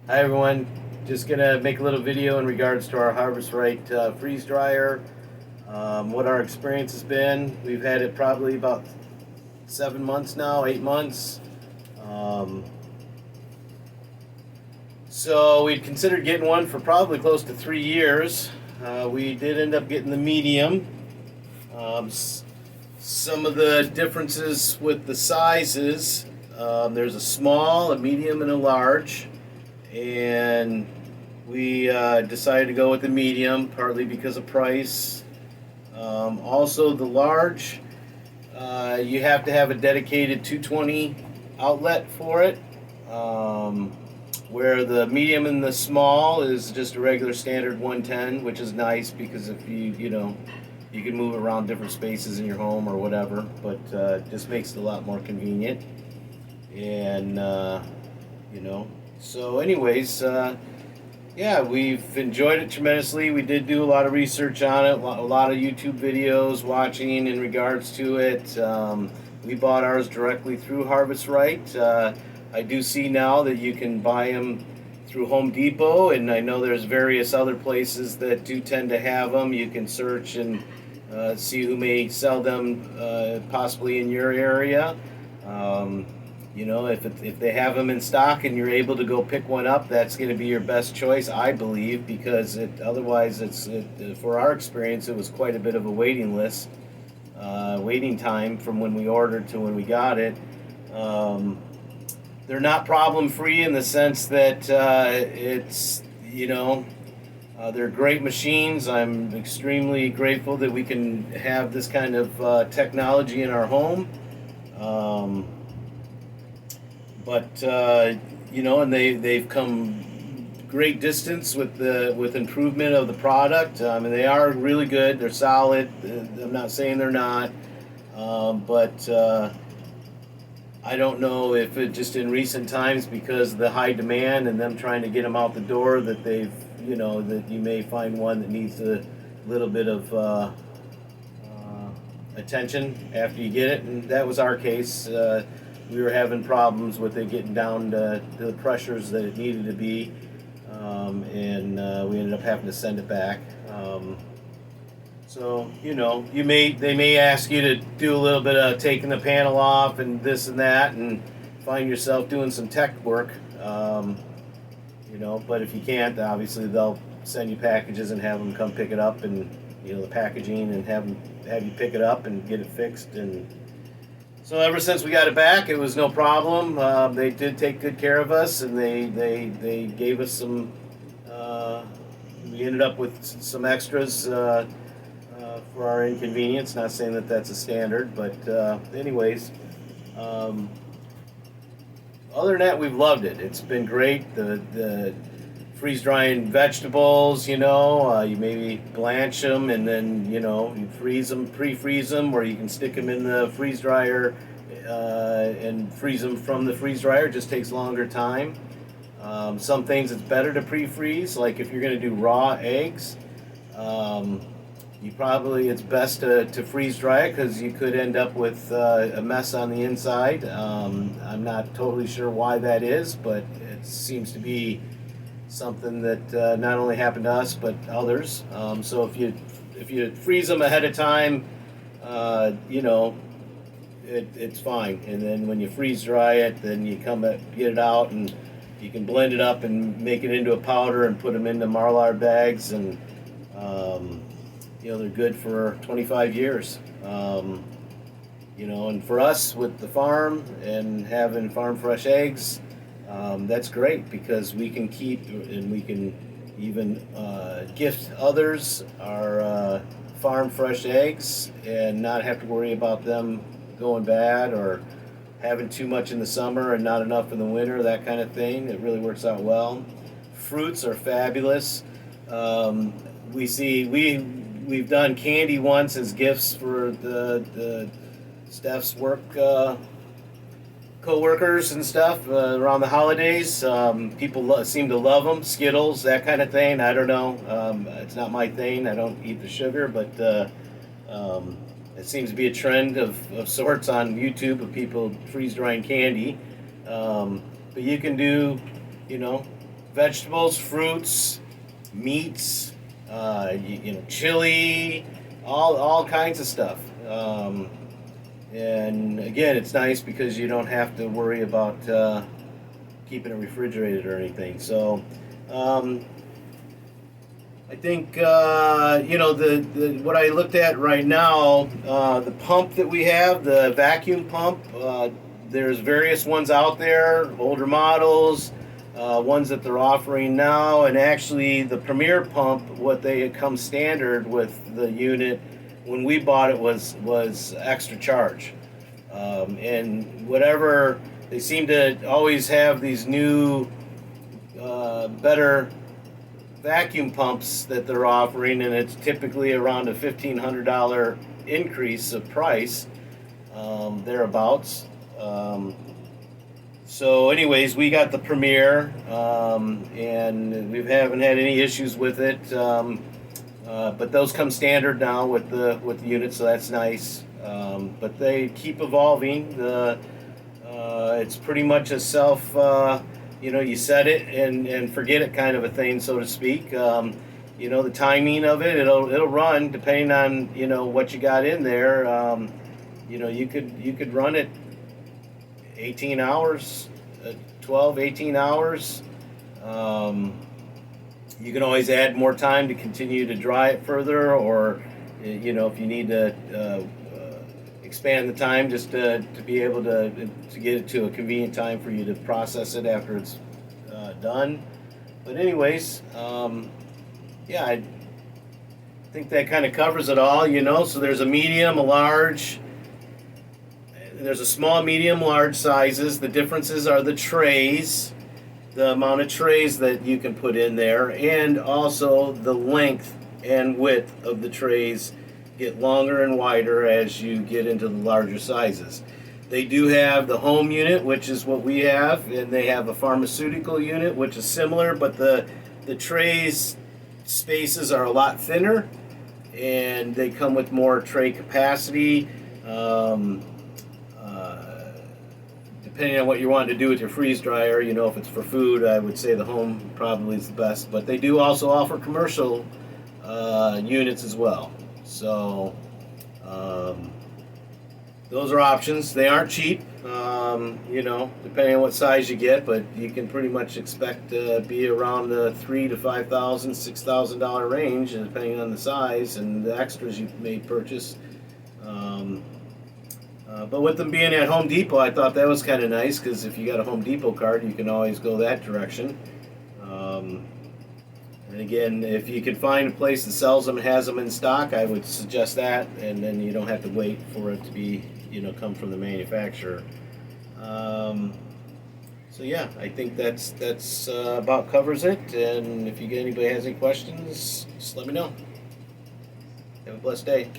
Hi everyone, just gonna make a little video in regards to our Harvest Right freeze dryer. What our experience has been. We've had it probably about 7 months now, 8 months. Um, so we'd considered getting one for probably close to 3 years. We did end up getting the medium. Um, some of the differences with the sizes, there's a small, a medium, and a large. And we decided to go with the medium, partly because of price. Also, the large, you have to have a dedicated 220 outlet for it, um, where the medium and the small is just a regular standard 110, which is nice because if you can move around different spaces in your home or whatever, but just makes it a lot more convenient. And you know, so anyways, yeah, we've enjoyed it tremendously. We did do a lot of research on it, a lot of YouTube videos watching in regards to it. We bought ours directly through Harvest Right. I do see now that you can buy them through Home Depot, and I know there's various other places that do tend to have them. You can search and see who may sell them, possibly in your area. Um, if they have them in stock and you're able to go pick one up, that's going to be your best choice, I believe, because otherwise, for our experience, it was quite a bit of a waiting time from when we ordered to when we got it. Um, they're not problem free in the sense that they're great machines. I'm extremely grateful that we can have this kind of technology in our home. Um, and they've come great distance with improvement of the product. And they are really good. They're solid. I'm not saying they're not, but I don't know if it just in recent times because of the high demand and them trying to get them out the door that that you may find one that needs a little bit of attention after you get it, and that was our case. We were having problems with it getting down to the pressures that it needed to be, and we ended up having to send it back. So they may ask you to do a little bit of taking the panel off and this and that, and find yourself doing some tech work. But if you can't, obviously they'll send you packages and have them come pick it up, and the packaging, and have you pick it up and get it fixed. And so ever since we got it back, it was no problem. They did take good care of us, and they gave us some. We ended up with some extras for our inconvenience. Not saying that that's a standard, but anyways. Other than that, we've loved it. It's been great. The freeze drying vegetables, you maybe blanch them and then you freeze them, pre-freeze them, or you can stick them in the freeze dryer and freeze them from the freeze dryer. It just takes longer time. Some things it's better to pre-freeze, like if you're going to do raw eggs. It's best to freeze dry it because you could end up with a mess on the inside. I'm not totally sure why that is, but it seems to be something that not only happened to us but others. So if you freeze them ahead of time, it's fine. And then when you freeze dry it, then you get it out, and you can blend it up and make it into a powder and put them into Marlard bags, and they're good for 25 years. And for us with the farm and having farm fresh eggs, that's great because we can keep and we can even gift others our farm fresh eggs and not have to worry about them going bad or having too much in the summer and not enough in the winter, that kind of thing. It really works out well. Fruits are fabulous. We've done candy once as gifts for the Steph's work co-workers and stuff around the holidays. People seem to love them. Skittles, that kind of thing. I don't know. It's not my thing. I don't eat the sugar, but it seems to be a trend of sorts on YouTube of people freeze drying candy. But you can do, vegetables, fruits, meats, chili, all kinds of stuff. And again, it's nice because you don't have to worry about keeping it refrigerated or anything. So I think the what I looked at right now, the pump that we have, the vacuum pump. There's various ones out there, older models, ones that they're offering now, and actually the Premier pump, what they come standard with the unit when we bought it was extra charge, and whatever they seem to always have these new better vacuum pumps that they're offering, and it's typically around a $1,500 increase of price, thereabouts. So anyways, we got the Premier, and we haven't had any issues with it, but those come standard now with the unit, so that's nice. But they keep evolving. It's pretty much a self, you set it and forget it kind of a thing, so to speak. The timing of it, it'll run depending on what you got in there. You could run it 18 hours, 12, 18 hours. You can always add more time to continue to dry it further, or if you need to expand the time just to be able to get it to a convenient time for you to process it after it's done. But anyways, I think that kind of covers it all. So there's a medium, a large. There's a small, medium, large sizes. The differences are the trays, the amount of trays that you can put in there, and also the length and width of the trays get longer and wider as you get into the larger sizes. They do have the home unit, which is what we have, and they have a pharmaceutical unit, which is similar, but the trays spaces are a lot thinner, and they come with more tray capacity. Depending on what you want to do with your freeze dryer, if it's for food, I would say the home probably is the best. But they do also offer commercial units as well. So those are options. They aren't cheap, depending on what size you get, but you can pretty much expect to be around the $3,000 to $5,000, $6,000 range, depending on the size and the extras you may purchase. But with them being at Home Depot, I thought that was kind of nice, because if you got a Home Depot card, you can always go that direction. And again, if you can find a place that sells them and has them in stock, I would suggest that, and then you don't have to wait for it to be, come from the manufacturer. So yeah, I think that's about covers it. And if anybody has any questions, just let me know. Have a blessed day.